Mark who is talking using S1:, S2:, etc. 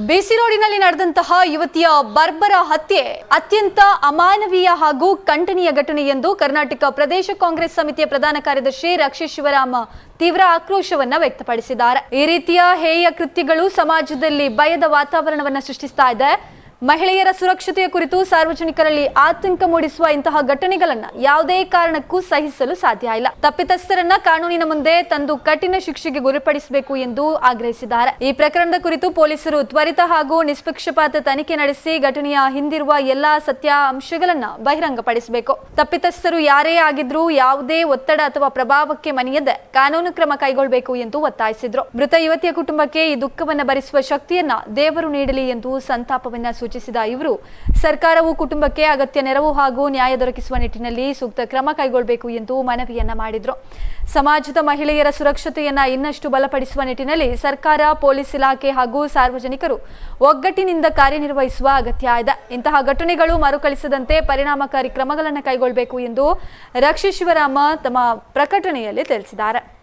S1: ಬಿಸಿ ರೋಡಿನಲ್ಲಿ ನಡೆದಂತಹ ಯುವತಿಯ ಬರ್ಬರ ಹತ್ಯೆ ಅತ್ಯಂತ ಅಮಾನವೀಯ ಹಾಗೂ ಖಂಡನೀಯ ಘಟನೆ ಎಂದು ಕರ್ನಾಟಕ ಪ್ರದೇಶ ಕಾಂಗ್ರೆಸ್ ಸಮಿತಿಯ ಪ್ರಧಾನ ಕಾರ್ಯದರ್ಶಿ ರಕ್ಷಿತ್ ಶಿವರಾಮ ತೀವ್ರ ಆಕ್ರೋಶವನ್ನ ವ್ಯಕ್ತಪಡಿಸಿದ್ದಾರೆ। ಈ ರೀತಿಯ ಹೇಯ ಕೃತ್ಯಗಳು ಸಮಾಜದಲ್ಲಿ ಭಯದ ವಾತಾವರಣವನ್ನು ಸೃಷ್ಟಿಸ್ತಾ ಇದೆ। ಮಹಿಳೆಯರ ಸುರಕ್ಷತೆಯ ಕುರಿತು ಸಾರ್ವಜನಿಕರಲ್ಲಿ ಆತಂಕ ಮೂಡಿಸುವ ಇಂತಹ ಘಟನೆಗಳನ್ನು ಯಾವುದೇ ಕಾರಣಕ್ಕೂ ಸಹಿಸಲು ಸಾಧ್ಯ ಇಲ್ಲ। ತಪ್ಪಿತಸ್ಥರನ್ನ ಕಾನೂನಿನ ಮುಂದೆ ತಂದು ಕಠಿಣ ಶಿಕ್ಷೆಗೆ ಗುರಿಪಡಿಸಬೇಕು ಎಂದು ಆಗ್ರಹಿಸಿದ್ದಾರೆ। ಈ ಪ್ರಕರಣದ ಕುರಿತು ಪೊಲೀಸರು ತ್ವರಿತ ಹಾಗೂ ನಿಷ್ಪಕ್ಷಪಾತ ತನಿಖೆ ನಡೆಸಿ ಘಟನೆಯ ಹಿಂದಿರುವ ಎಲ್ಲಾ ಸತ್ಯಾಂಶಗಳನ್ನು ಬಹಿರಂಗಪಡಿಸಬೇಕು। ತಪ್ಪಿತಸ್ಥರು ಯಾರೇ ಆಗಿದ್ರೂ ಯಾವುದೇ ಒತ್ತಡ ಅಥವಾ ಪ್ರಭಾವಕ್ಕೆ ಮಣಿಯದೆ ಕಾನೂನು ಕ್ರಮ ಕೈಗೊಳ್ಳಬೇಕು ಎಂದು ಒತ್ತಾಯಿಸಿದ್ರು। ಮೃತ ಯುವತಿಯ ಕುಟುಂಬಕ್ಕೆ ಈ ದುಃಖವನ್ನು ಭರಿಸುವ ಶಕ್ತಿಯನ್ನ ದೇವರು ನೀಡಲಿ ಎಂದು ಸಂತಾಪವನ್ನ ಸೂಚಿಸಿದ ಇವರು ಸರ್ಕಾರವು ಕುಟುಂಬಕ್ಕೆ ಅಗತ್ಯ ನೆರವು ಹಾಗೂ ನ್ಯಾಯ ದೊರಕಿಸುವ ನಿಟ್ಟಿನಲ್ಲಿ ಸೂಕ್ತ ಕ್ರಮ ಕೈಗೊಳ್ಳಬೇಕು ಎಂದು ಮನವಿಯನ್ನ ಮಾಡಿದ್ರು। ಸಮಾಜದ ಮಹಿಳೆಯರ ಸುರಕ್ಷತೆಯನ್ನ ಇನ್ನಷ್ಟು ಬಲಪಡಿಸುವ ನಿಟ್ಟಿನಲ್ಲಿ ಸರ್ಕಾರ, ಪೊಲೀಸ್ ಇಲಾಖೆ ಹಾಗೂ ಸಾರ್ವಜನಿಕರು ಒಗ್ಗಟ್ಟಿನಿಂದ ಕಾರ್ಯನಿರ್ವಹಿಸುವ ಅಗತ್ಯ ಇದೆ। ಇಂತಹ ಘಟನೆಗಳು ಮರುಕಳಿಸದಂತೆ ಪರಿಣಾಮಕಾರಿ ಕ್ರಮಗಳನ್ನು ಕೈಗೊಳ್ಳಬೇಕು ಎಂದು ರಕ್ಷಿತ್ ಶಿವರಾಮ ತಮ್ಮ ಪ್ರಕಟಣೆಯಲ್ಲಿ ತಿಳಿಸಿದ್ದಾರೆ।